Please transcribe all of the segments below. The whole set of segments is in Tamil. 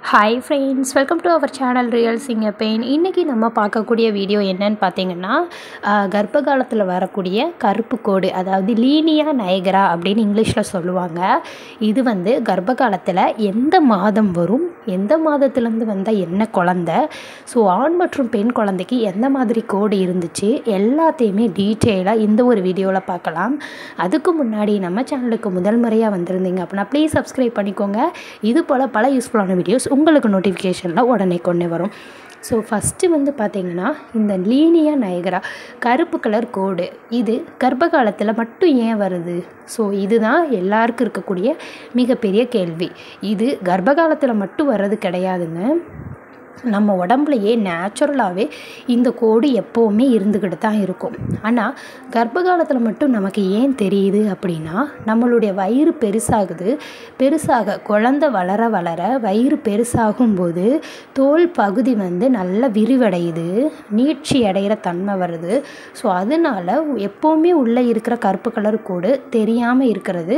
Hi friends, welcome to our channel real singer pain. இன்றைக்கி நம்ம பார்க்கக்கூடிய வீடியோ என்னன்னு பார்த்தீங்கன்னா, கர்ப்ப காலத்தில் வரக்கூடிய கருப்பு கோடு, அதாவது லீனியா நைகரா அப்படின்னு இங்கிலீஷில் சொல்லுவாங்க. இது வந்து கர்ப்ப காலத்தில் எந்த மாதம் வரும், எந்த மாதத்துலேருந்து வந்தால் என்ன குழந்தை, ஸோ ஆண் மற்றும் பெண் குழந்தைக்கு எந்த மாதிரி கோடு இருந்துச்சு, எல்லாத்தையுமே டீட்டெயிலாக இந்த ஒரு வீடியோவில் பார்க்கலாம். அதுக்கு முன்னாடி நம்ம சேனலுக்கு முதல் முறையாக வந்திருந்தீங்க அப்படின்னா ப்ளீஸ் சப்ஸ்கிரைப் பண்ணிக்கோங்க. இது போல் பல யூஸ்ஃபுல்லான வீடியோஸ் உங்களுக்கு நோட்டிஃபிகேஷனில் உடனே கொண்டு வரும். ஸோ ஃபஸ்ட்டு வந்து பார்த்திங்கன்னா, இந்த லீனியா நைகரா கருப்பு கலர் கோடு இது கர்ப்ப காலத்தில் மட்டும் ஏன் வருது? ஸோ இதுதான் எல்லாருக்கும் இருக்கக்கூடிய மிகப்பெரிய கேள்வி. இது கர்ப்ப காலத்தில் மட்டும் வர்றது கிடையாதுங்க. நம்ம உடம்புலையே நேச்சுரலாகவே இந்த கோடு எப்போவுமே இருந்துக்கிட்டு தான் இருக்கும். ஆனால் கர்ப்ப காலத்தில் மட்டும் நமக்கு ஏன் தெரியுது அப்படின்னா, நம்மளுடைய வயிறு பெருசாக குழந்தை வளர வளர வயிறு பெருசாகும்போது தோல் பகுதி வந்து நல்லா விரிவடையுது, நீட்சி அடைகிற தன்மை வருது. ஸோ அதனால் எப்போவுமே உள்ளே இருக்கிற கருப்பு கலர் கோடு தெரியாமல் இருக்கிறது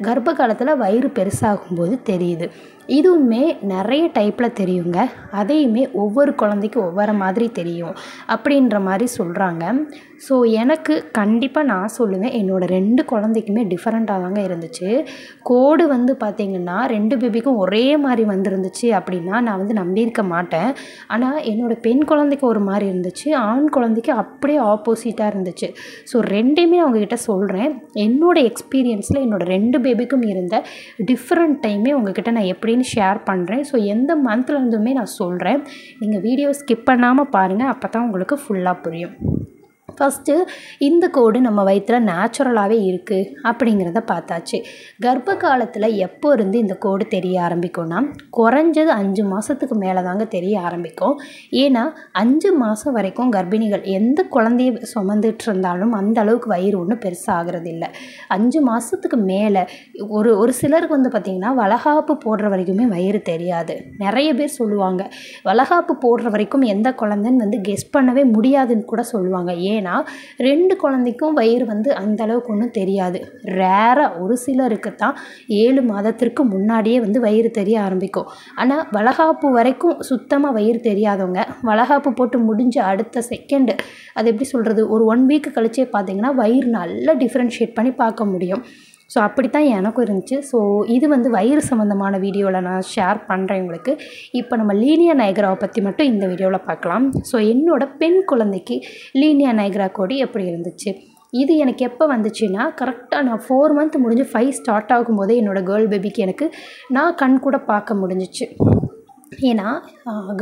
கர்ப்ப காலத்தில் வயிறு பெருசாகும்போது தெரியுது. இதுவுமே நிறைய டைப்பில் தெரியுங்க. அதையுமே ஒவ்வொரு குழந்தைக்கும் ஒவ்வொரு மாதிரி தெரியும் அப்படின்ற மாதிரி சொல்கிறாங்க. ஸோ எனக்கு கண்டிப்பாக நான் சொல்லுவேன், என்னோடய 2 குழந்தைக்குமே டிஃப்ரெண்ட்டாக தாங்க இருந்துச்சு. கோடு வந்து பார்த்திங்கன்னா 2 பேபிக்கும் ஒரே மாதிரி வந்துருந்துச்சு அப்படின்னா நான் வந்து நம்பியிருக்க மாட்டேன். ஆனால் என்னோடய பெண் குழந்தைக்கு ஒரு மாதிரி இருந்துச்சு, ஆண் குழந்தைக்கு அப்படியே ஆப்போசிட்டாக இருந்துச்சு. ஸோ 2மே அவங்கக்கிட்ட சொல்கிறேன். என்னோடய எக்ஸ்பீரியன்ஸில் என்னோடய 2 பேபிக்கும் இருந்த டிஃப்ரெண்ட் டைமே உங்ககிட்ட நான் எப்படின்னு ஷேர் பண்ணுறேன். ஸோ எந்த மந்த்லேருந்துமே நான் சொல்கிறேன். நீங்கள் வீடியோ ஸ்கிப் பண்ணாமல் பாருங்கள், அப்போ தான் உங்களுக்கு ஃபுல்லாக புரியும். ஃபஸ்ட்டு இந்த கோடு நம்ம வயிற்றில் நேச்சுரலாகவே இருக்குது அப்படிங்கிறத பார்த்தாச்சு. கர்ப்ப காலத்தில் எப்போ இருந்து இந்த கோடு தெரிய ஆரம்பிக்கும்னா, குறைஞ்சது 5 மாதத்துக்கு மேலே தாங்க தெரிய ஆரம்பிக்கும். ஏன்னா 5 மாதம் வரைக்கும் கர்ப்பிணிகள் எந்த குழந்தைய சுமந்துட்டு இருந்தாலும் அந்த அளவுக்கு வயிறு ஒன்றும் பெருசாகிறது இல்லை. 5 மாதத்துக்கு மேலே ஒரு சிலருக்கு வந்து பார்த்திங்கன்னா வளகாப்பு போடுற வரைக்குமே வயிறு தெரியாது. நிறைய பேர் சொல்லுவாங்க, வளகாப்பு போடுற வரைக்கும் எந்த குழந்தைன்னு வந்து கெஸ் பண்ணவே முடியாதுன்னு கூட சொல்லுவாங்க. ஏன்னா 2 குழந்தைக்கும் வயிறு வந்து அந்த அளவுக்கு ஒன்றும் தெரியாது. ரேராக ஒரு சிலருக்கு தான் 7 மாதத்திற்கு முன்னாடியே வந்து வயிறு தெரிய ஆரம்பிக்கும். ஆனால் வளகாப்பு வரைக்கும் சுத்தமாக வயிறு தெரியாதவங்க வளகாப்பு போட்டு முடிஞ்ச அடுத்த செகண்டு, அது எப்படி சொல்கிறது, ஒரு 1 வீக் கழிச்சே பார்த்திங்கன்னா வயிறு நல்லா டிஃப்ரென்ஷியேட் பண்ணி பார்க்க முடியும். ஸோ அப்படித்தான் எனக்கும் இருந்துச்சு. ஸோ இது வந்து வயிறு சம்மந்தமான வீடியோவில் நான் ஷேர் பண்ணுறேன் உங்களுக்கு. இப்போ நம்ம லீனியா நைகராவை பற்றி மட்டும் இந்த வீடியோவில் பார்க்கலாம். ஸோ என்னோடய பெண் குழந்தைக்கு லீனியா நைகரா கோடு எப்படி இருந்துச்சு, இது எனக்கு எப்போ வந்துச்சுன்னா, கரெக்டாக நான் 4 மந்த் முடிஞ்சு 5 ஸ்டார்ட் ஆகும்போதே என்னோடய கேர்ள் பேபிக்கு எனக்கு நான் கண் கூட பார்க்க முடிஞ்சிச்சு. ஏன்னா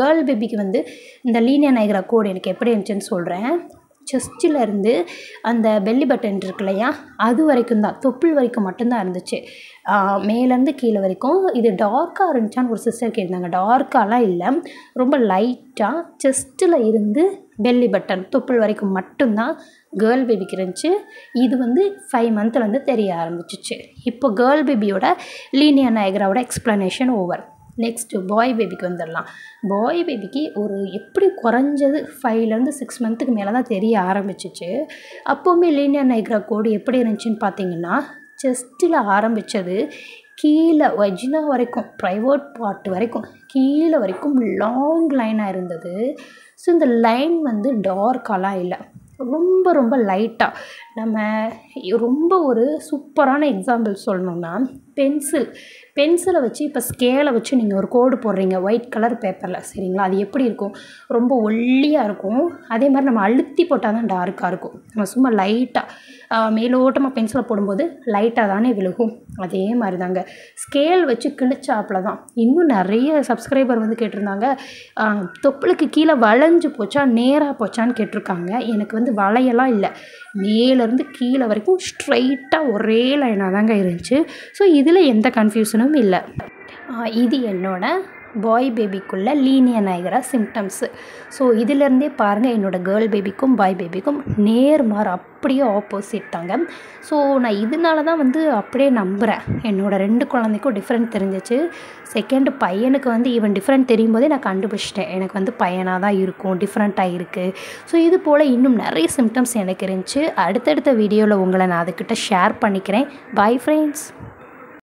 கேர்ள் பேபிக்கு வந்து இந்த லீனியா நைகரா கோடு எனக்கு எப்படி இருந்துச்சுன்னு சொல்கிறேன். செஸ்ட்டிலேருந்து அந்த பெல்லி பட்டன் இருக்கு இல்லையா, அது வரைக்கும் தான், தொப்புள் வரைக்கும் மட்டும்தான் இருந்துச்சு. மேலேருந்து கீழே வரைக்கும். இது டார்க்காக இருந்துச்சான்னு ஒரு சிஸ்டர் கேட்டிருந்தாங்க. டார்க்காலாம் இல்லை, ரொம்ப லைட்டாக செஸ்ட்டில் இருந்து பெல்லி பட்டன் தொப்புள் வரைக்கும் மட்டும்தான் கேர்ள் பேபிக்கு இருந்துச்சு. இது வந்து 5 மந்த்லேருந்து தெரிய ஆரம்பிச்சிச்சு. இப்போ கேர்ள் பேபியோட லீனியா நைகராவோட எக்ஸ்ப்ளனேஷன் ஓவர். நெக்ஸ்ட்டு பாய் பேபிக்கு வந்துடலாம். பாய் பேபிக்கு ஒரு எப்படி குறைஞ்சது 5லேருந்து 6 மந்த்துக்கு மேலே தான் தெரிய ஆரம்பிச்சிச்சு. அப்போவுமே லீனியா நைகரா கோடு எப்படி இருந்துச்சுன்னு பார்த்தீங்கன்னா, செஸ்ட்டில் ஆரம்பித்தது கீழே வஜினா வரைக்கும், ப்ரைவேட் பார்ட் வரைக்கும், கீழே வரைக்கும் லாங் லைனாக இருந்தது. ஸோ இந்த லைன் வந்து டார்க்காலாம் இல்லை, ரொம்ப ரொம்ப லைட்டாக. நம்ம ரொம்ப ஒரு சூப்பரான எக்ஸாம்பிள் சொல்லணுன்னா, பென்சிலை வச்சு இப்போ ஸ்கேலை வச்சு நீங்கள் ஒரு கோடு போடுறீங்க ஒயிட் கலர் பேப்பரில், சரிங்களா? அது எப்படி இருக்கும், ரொம்ப ஒல்லியாக இருக்கும். அதே மாதிரி நம்ம அழுத்தி போட்டால் தான் டார்க்காக இருக்கும். நம்ம சும்மா லைட்டாக மேலோட்டமாக பென்சிலை போடும்போது லைட்டாக தானே விழுகும். அதே மாதிரி தாங்க ஸ்கேல் வச்சு கிழிச்சாப்பில் தான். இன்னும் நிறைய சப்ஸ்கிரைபர் வந்து கேட்டிருந்தாங்க, தொப்புளுக்கு கீழே வளைஞ்சு போச்சா நேராக போச்சான்னு கேட்டிருக்காங்க. எனக்கு வந்து வளையெல்லாம் இல்லை, மேலேருந்து கீழே வரைக்கும் ஸ்ட்ரைட்டாக ஒரே லைனாக தாங்க இருந்துச்சு. ஸோ இதில் எந்த கன்ஃபியூஷனும் இல்லை. இது என்னோட பாய் பேபிக்குள்ள லீனியா நைகரா சிம்டம்ஸு. ஸோ இதிலேருந்தே பாருங்கள், என்னோடய கேர்ள் பேபிக்கும் பாய் பேபிக்கும் நேர்மாறு அப்படியே ஆப்போசிட் தாங்க. ஸோ நான் இதனால தான் வந்து அப்படியே நம்புகிறேன். என்னோடய 2 குழந்தைக்கும் டிஃப்ரெண்ட் தெரிஞ்சிச்சு. செகண்டு பையனுக்கு வந்து ஈவன் டிஃப்ரெண்ட் தெரியும் போதே நான் கண்டுபிடிச்சிட்டேன், எனக்கு வந்து பையனாக தான் இருக்கும், டிஃப்ரெண்ட்டாக இருக்குது. ஸோ இது போல் இன்னும் நிறைய சிம்டம்ஸ் எனக்கு இருந்துச்சு. அடுத்தடுத்த வீடியோவில் உங்களை நான் அதுக்கிட்ட ஷேர் பண்ணிக்கிறேன். Bye friends.